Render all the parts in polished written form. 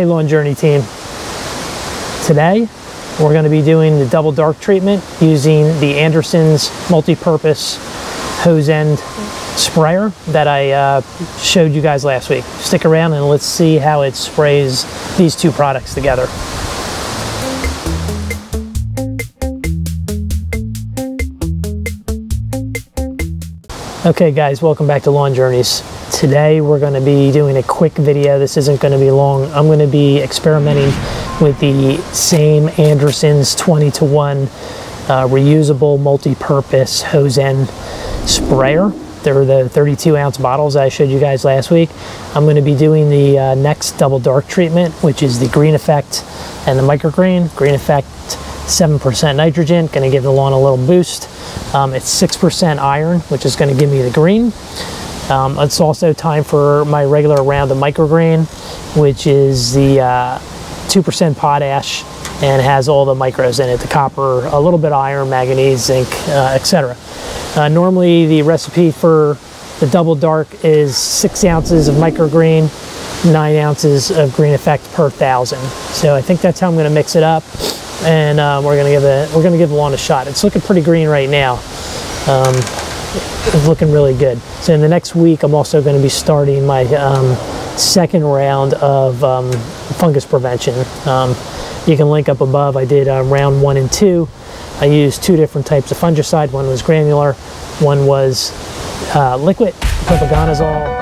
Hey Lawn Journey team. Today we're going to be doing the Double Dark treatment using the Anderson's Multipurpose hoseend sprayer that I showed you guys last week. Stick around and let's see how it sprays these two products together. Okay guys, welcome back to Lawn Journeys. Today we're going to be doing a quick video. This isn't going to be long. I'm going to be experimenting with the same Anderson's 20-to-1 reusable multi-purpose hoseend sprayer. They're the 32-ounce bottles I showed you guys last week. I'm going to be doing the N-Ext Double Dark treatment, which is the Greene EfFect and the microgreen. Greene EfFect 7% nitrogen, going to give the lawn a little boost. It's 6% iron, which is going to give me the green. It's also time for my regular round of microgreen, which is the 2% potash and has all the micros in it, the copper, a little bit of iron, manganese, zinc, etc. Normally the recipe for the Double Dark is 6 ounces of microgreen, 9 ounces of Greene EfFect per 1,000. So I think that's how I'm going to mix it up, and we're going to give the lawn a shot. It's looking pretty green right now. It's looking really good. So in the next week, I'm also going to be starting my second round of fungus prevention. You can link up above. I did round 1 and 2. I used 2 different types of fungicide. One was granular, one was liquid, propaganazole.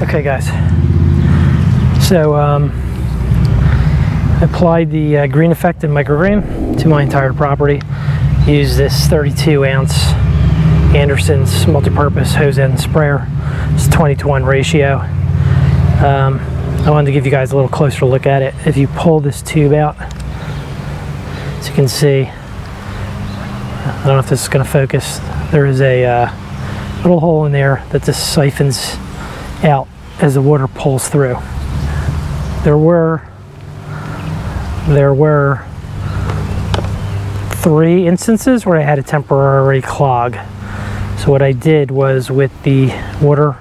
Okay guys, so I applied the Greene EfFect and microgreen to my entire property. Use this 32-ounce Anderson's multi-purpose hoseend sprayer. It's a 20-to-1 ratio. I wanted to give you guys a little closer look at it. If you pull this tube out, as you can see, I don't know if this is going to focus, there is a little hole in there that just siphons out as the water pulls through. There were 3 instances where I had a temporary clog. So what I did was, with the water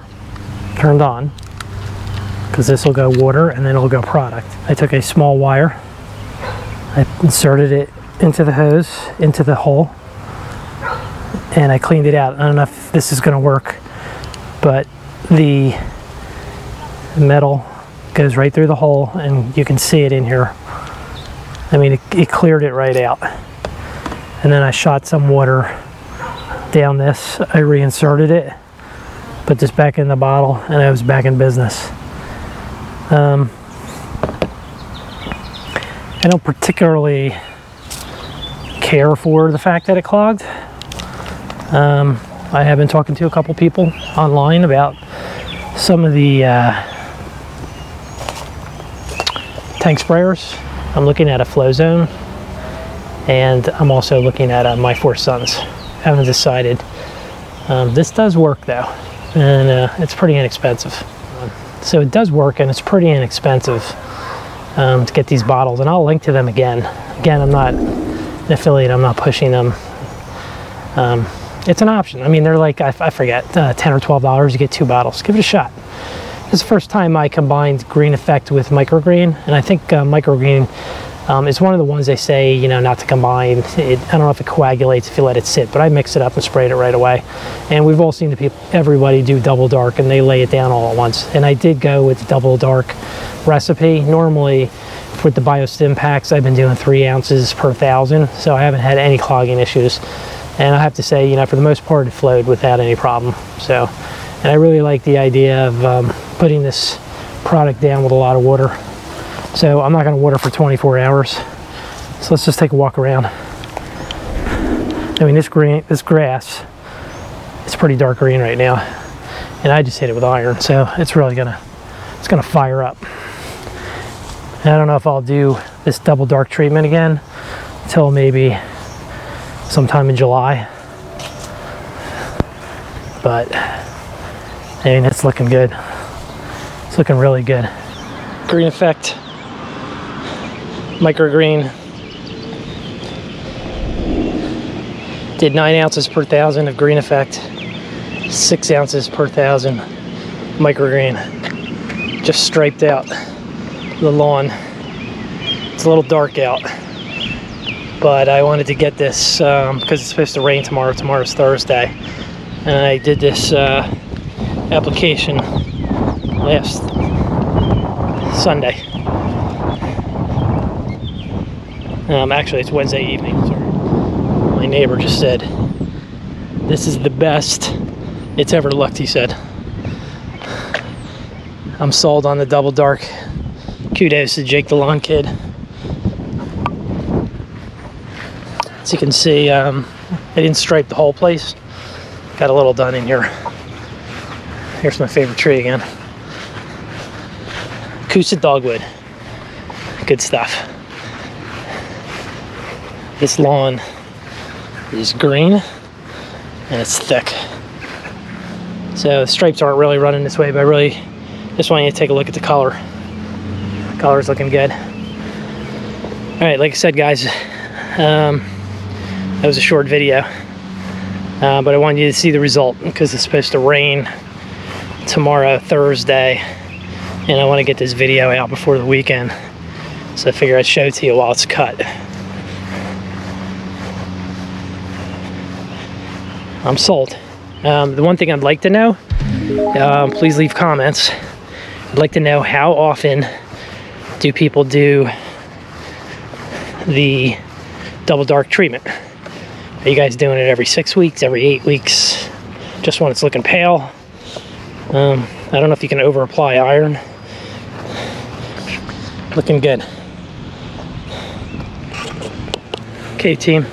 turned on, because this will go water and then it'll go product, I took a small wire, I inserted it into the hose, into the hole, and I cleaned it out. I don't know if this is going to work, but the metal goes right through the hole and you can see it in here. I mean, it cleared it right out. And then I shot some water down this. I reinserted it, put this back in the bottle, and I was back in business. I don't particularly care for the fact that it clogged. I have been talking to a couple people online about some of the tank sprayers. I'm looking at a Flow Zone, and I'm also looking at My Four Sons. Haven't decided. This does work though, and it's pretty inexpensive. So it does work, and it's pretty inexpensive to get these bottles, and I'll link to them again. Again, I'm not an affiliate, I'm not pushing them. It's an option. I mean, they're like, I forget, $10 or $12, you get 2 bottles. Give it a shot. This is the first time I combined Greene EfFect with Microgreen, and I think Microgreen is one of the ones they say, you know, not to combine. I don't know if it coagulates if you let it sit, but I mixed it up and sprayed it right away. And we've all seen the people, everybody do Double Dark, and they lay it down all at once. And I did go with the Double Dark recipe. Normally, with the BioStim packs, I've been doing 3 ounces per 1,000, so I haven't had any clogging issues. And I have to say, you know, for the most part, it flowed without any problem. So, and I really like the idea of putting this product down with a lot of water. So I'm not going to water for 24 hours. So let's just take a walk around. I mean, this grass, it's pretty dark green right now, and I just hit it with iron, so it's really gonna fire up. And I don't know if I'll do this Double Dark treatment again until maybe sometime in July, but I mean, it's looking good. It's looking really good. Greene EfFect, Microgreen. Did 9 ounces per 1,000 of Greene EfFect, 6 ounces per 1,000 Microgreen. Just striped out the lawn. It's a little dark out, but I wanted to get this because it's supposed to rain tomorrow. Tomorrow's Thursday, and I did this application last Sunday. Actually, it's Wednesday evening. Sorry. My neighbor just said, "This is the best it's ever looked," he said. I'm sold on the Double Dark. Kudos to Jake the Lawn Kid. As you can see, I didn't stripe the whole place. Got a little done in here. Here's my favorite tree again. Coosa Dogwood. Good stuff. This lawn is green and it's thick. So the stripes aren't really running this way, but I really just want you to take a look at the color. The color's looking good. All right, like I said, guys, that was a short video, but I wanted you to see the result because it's supposed to rain tomorrow, Thursday, and I want to get this video out before the weekend. So I figure I'd show it to you while it's cut. I'm sold. The one thing I'd like to know, please leave comments. I'd like to know how often do people do the Double Dark treatment? Are you guys doing it every 6 weeks, every 8 weeks? Just when it's looking pale? I don't know if you can over apply iron. Looking good. Okay, team.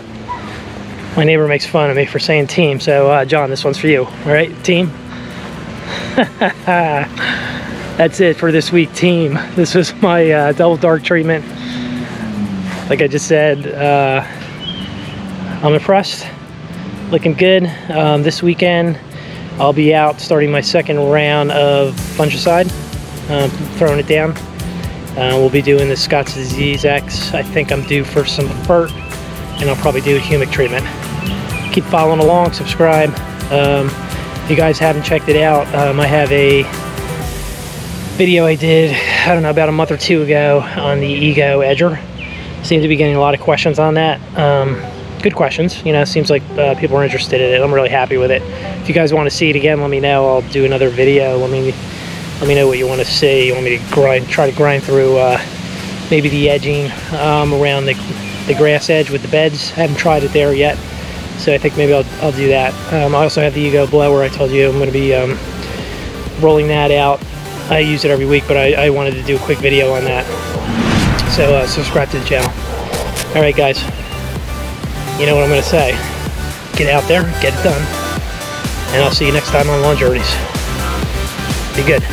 My neighbor makes fun of me for saying team, so John, this one's for you. All right, team? That's it for this week, team. This was my Double Dark treatment. Like I just said, I'm impressed. Looking good. This weekend, I'll be out starting my second round of fungicide, throwing it down. We'll be doing the Scott's Disease X. I think I'm due for some fert, and I'll probably do a humic treatment. Keep following along, subscribe. If you guys haven't checked it out, I have a video I did, I don't know, about a month or 2 ago on the Ego Edger. Seem to be getting a lot of questions on that. Good questions, you know, seems like people are interested in it. I'm really happy with it. If you guys want to see it again, let me know. I'll do another video. Let me know what you want to see. You want me to try to grind through maybe the edging around the grass edge with the beds. I haven't tried it there yet, so I think maybe I'll do that. I also have the Ego blower. I told you I'm going to be rolling that out. I use it every week, but I wanted to do a quick video on that. So subscribe to the channel. All right, guys. You know what I'm going to say. Get out there, get it done. And I'll see you next time on Lawn Journeys. Be good.